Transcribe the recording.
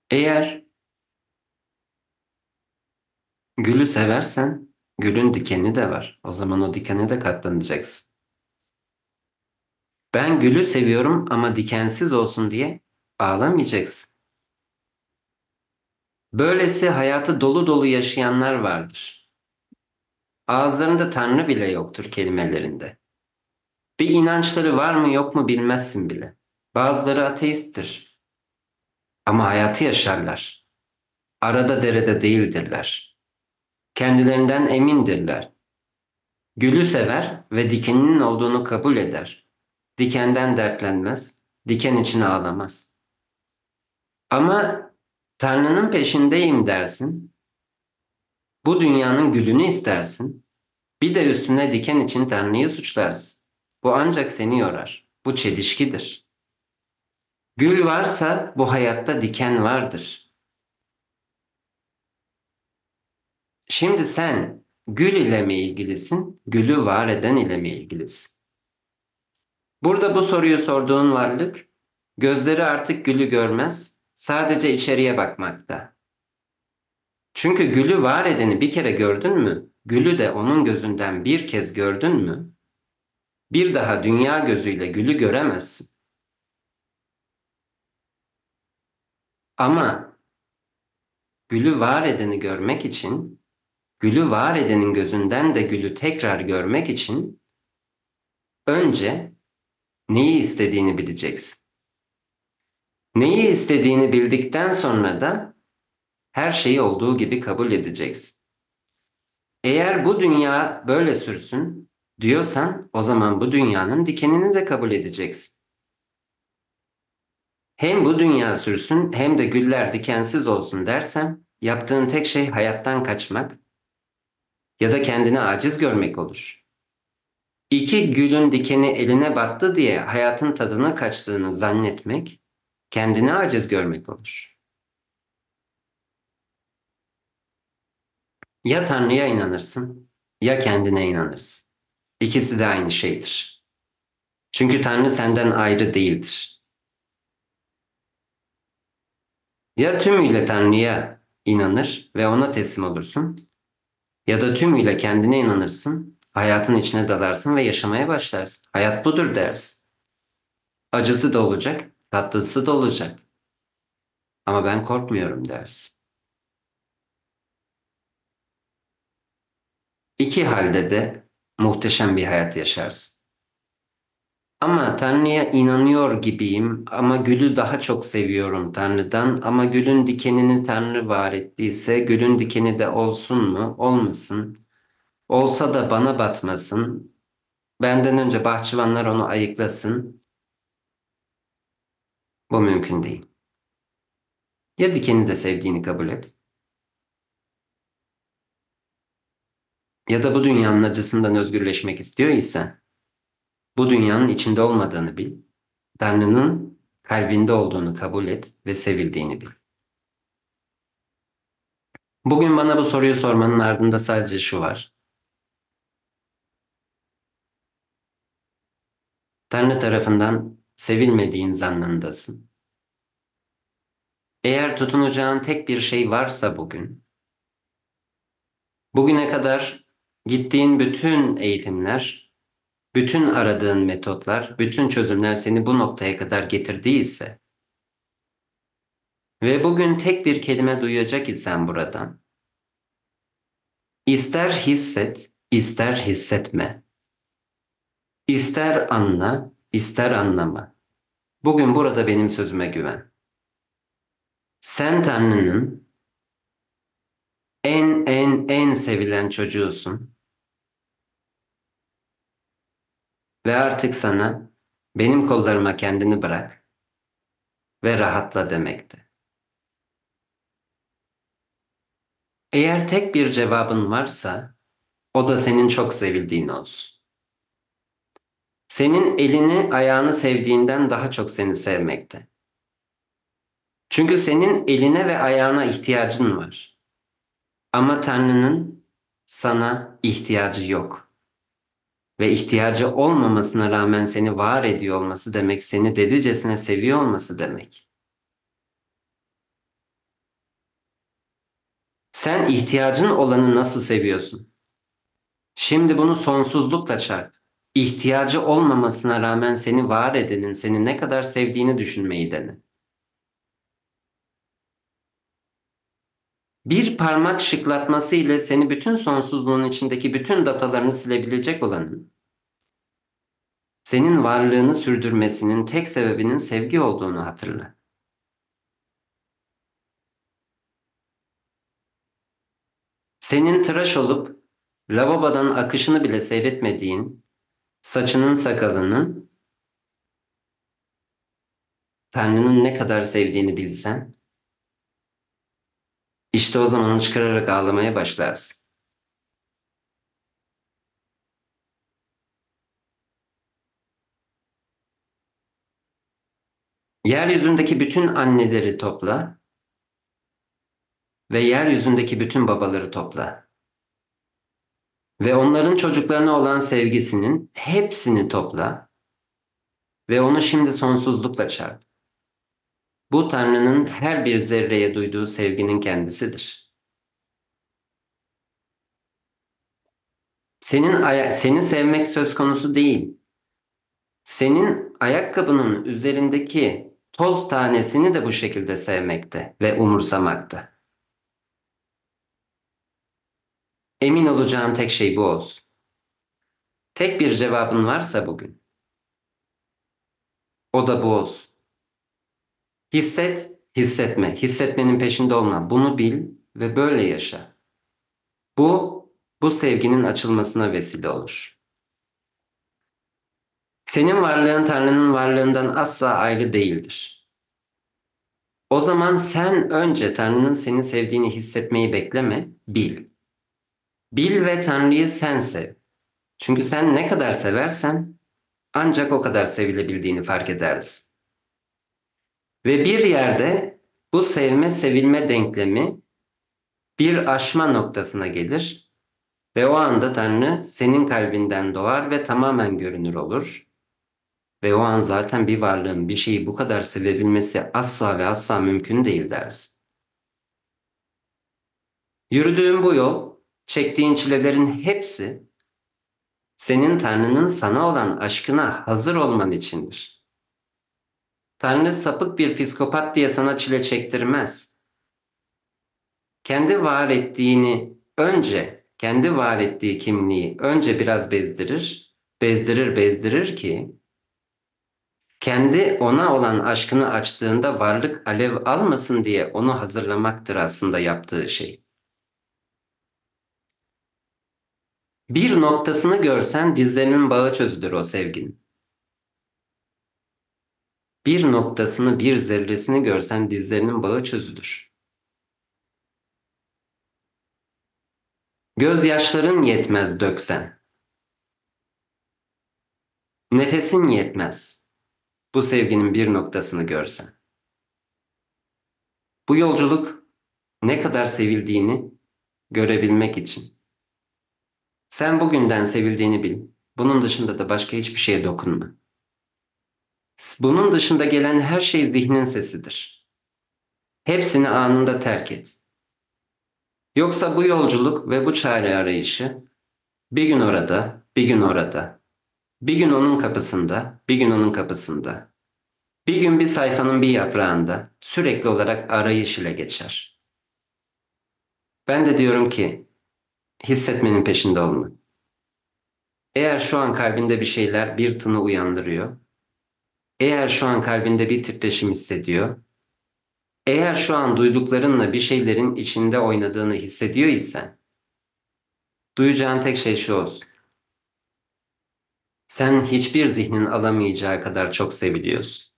Eğer gülü seversen gülün dikeni de var. O zaman o dikene de katlanacaksın. Ben gülü seviyorum ama dikensiz olsun diye ağlamayacaksın. Böylesi hayatı dolu dolu yaşayanlar vardır. Ağızlarında Tanrı bile yoktur kelimelerinde. Bir inançları var mı yok mu bilmezsin bile. Bazıları ateisttir ama hayatı yaşarlar. Arada derede değildirler. Kendilerinden emindirler. Gülü sever ve dikeninin olduğunu kabul eder. Dikenden dertlenmez, diken için ağlamaz. Ama Tanrı'nın peşindeyim dersin, bu dünyanın gülünü istersin, bir de üstüne diken için Tanrı'yı suçlarsın. Bu ancak seni yorar. Bu çelişkidir. Gül varsa bu hayatta diken vardır. Şimdi sen gül ile mi ilgilisin, gülü var eden ile mi ilgilisin? Burada bu soruyu sorduğun varlık, gözleri artık gülü görmez, sadece içeriye bakmakta. Çünkü gülü var edeni bir kere gördün mü, gülü de onun gözünden bir kez gördün mü, bir daha dünya gözüyle gülü göremezsin. Ama gülü var edeni görmek için, gülü var edenin gözünden de gülü tekrar görmek için önce neyi istediğini bileceksin. Neyi istediğini bildikten sonra da her şeyi olduğu gibi kabul edeceksin. Eğer bu dünya böyle sürsün diyorsan o zaman bu dünyanın dikenini de kabul edeceksin. Hem bu dünya sürsün hem de güller dikensiz olsun dersen yaptığın tek şey hayattan kaçmak ya da kendini aciz görmek olur. İki gülün dikeni eline battı diye hayatın tadına kaçtığını zannetmek kendini aciz görmek olur. Ya Tanrı'ya inanırsın ya kendine inanırsın. İkisi de aynı şeydir. Çünkü Tanrı senden ayrı değildir. Ya tümüyle Tanrı'ya inanır ve ona teslim olursun ya da tümüyle kendine inanırsın, hayatın içine dalarsın ve yaşamaya başlarsın. Hayat budur dersin. Acısı da olacak, tatlısı da olacak. Ama ben korkmuyorum dersin. İki halde de muhteşem bir hayat yaşarsın. Ama Tanrı'ya inanıyor gibiyim ama gülü daha çok seviyorum Tanrı'dan ama gülün dikenini Tanrı var ettiyse gülün dikeni de olsun mu? Olmasın. Olsa da bana batmasın. Benden önce bahçıvanlar onu ayıklasın. Bu mümkün değil. Ya dikeni de sevdiğini kabul et ya da bu dünyanın acısından özgürleşmek istiyor isen bu dünyanın içinde olmadığını bil. Tanrı'nın kalbinde olduğunu kabul et ve sevildiğini bil. Bugün bana bu soruyu sormanın ardında sadece şu var. Tanrı tarafından sevilmediğin zannındasın. Eğer tutunacağın tek bir şey varsa bugüne kadar gittiğin bütün eğitimler, bütün aradığın metotlar, bütün çözümler seni bu noktaya kadar getirdiyse ve bugün tek bir kelime duyacak isen buradan, ister hisset, ister hissetme, ister anla, ister anlama. Bugün burada benim sözüme güven. Sen Tanrı'nın en sevilen çocuğusun ve artık sana benim kollarıma kendini bırak ve rahatla demekte. Eğer tek bir cevabın varsa o da senin çok sevildiğin olsun. Senin elini ayağını sevdiğinden daha çok seni sevmekte. Çünkü senin eline ve ayağına ihtiyacın var. Ama Tanrı'nın sana ihtiyacı yok. Ve ihtiyacı olmamasına rağmen seni var ediyor olması demek, seni delicesine seviyor olması demek. Sen ihtiyacın olanı nasıl seviyorsun? Şimdi bunu sonsuzlukla çarp. İhtiyacı olmamasına rağmen seni var edenin seni ne kadar sevdiğini düşünmeyi dene. Bir parmak şıklatması ile seni bütün sonsuzluğun içindeki bütün datalarını silebilecek olanın, senin varlığını sürdürmesinin tek sebebinin sevgi olduğunu hatırla. Senin tıraş olup lavabodan akışını bile seyretmediğin saçının sakalının Tanrı'nın ne kadar sevdiğini bilsen, işte o zaman hıçkırarak ağlamaya başlarsın. Yeryüzündeki bütün anneleri topla ve yeryüzündeki bütün babaları topla. Ve onların çocuklarına olan sevgisinin hepsini topla ve onu şimdi sonsuzlukla çarp. Bu Tanrı'nın her bir zerreye duyduğu sevginin kendisidir. Seni sevmek söz konusu değil. Senin ayakkabının üzerindeki toz tanesini de bu şekilde sevmekte ve umursamakta. Emin olacağın tek şey bu olsun. Tek bir cevabın varsa bugün, o da bu olsun. Hisset, hissetme. Hissetmenin peşinde olma. Bunu bil ve böyle yaşa. Bu, bu sevginin açılmasına vesile olur. Senin varlığın Tanrı'nın varlığından asla ayrı değildir. O zaman sen önce Tanrı'nın seni sevdiğini hissetmeyi bekleme, bil. Bil ve Tanrı'yı sen sev. Çünkü sen ne kadar seversen ancak o kadar sevilebildiğini fark edersin. Ve bir yerde bu sevme sevilme denklemi bir aşma noktasına gelir ve o anda Tanrı senin kalbinden doğar ve tamamen görünür olur. Ve o an zaten bir varlığın bir şeyi bu kadar sevebilmesi asla ve asla mümkün değil dersin. Yürüdüğün bu yol, çektiğin çilelerin hepsi senin Tanrı'nın sana olan aşkına hazır olman içindir. Tanrı sapık bir psikopat diye sana çile çektirmez. Kendi var ettiğini önce, kendi var ettiği kimliği önce biraz bezdirir ki kendi ona olan aşkını açtığında varlık alev almasın diye onu hazırlamaktır aslında yaptığı şey. Bir noktasını görsen dizlerinin bağı çözülür o sevginin. Bir noktasını, bir zerresini görsen dizlerinin bağı çözülür. Gözyaşların yetmez döksen. Nefesin yetmez. Bu sevginin bir noktasını görsen. Bu yolculuk ne kadar sevildiğini görebilmek için. Sen bugünden sevildiğini bil. Bunun dışında da başka hiçbir şeye dokunma. Bunun dışında gelen her şey zihnin sesidir. Hepsini anında terk et. Yoksa bu yolculuk ve bu çare arayışı bir gün orada, bir gün orada, bir gün onun kapısında, bir gün onun kapısında, bir gün bir sayfanın bir yaprağında sürekli olarak arayış ile geçer. Ben de diyorum ki hissetmenin peşinde olma. Eğer şu an kalbinde bir şeyler bir tını uyandırıyor, eğer şu an kalbinde bir titreşim hissediyor, eğer şu an duyduklarınla bir şeylerin içinde oynadığını hissediyor isen, duyacağın tek şey şu olsun. Sen hiçbir zihnin alamayacağı kadar çok seviliyorsun.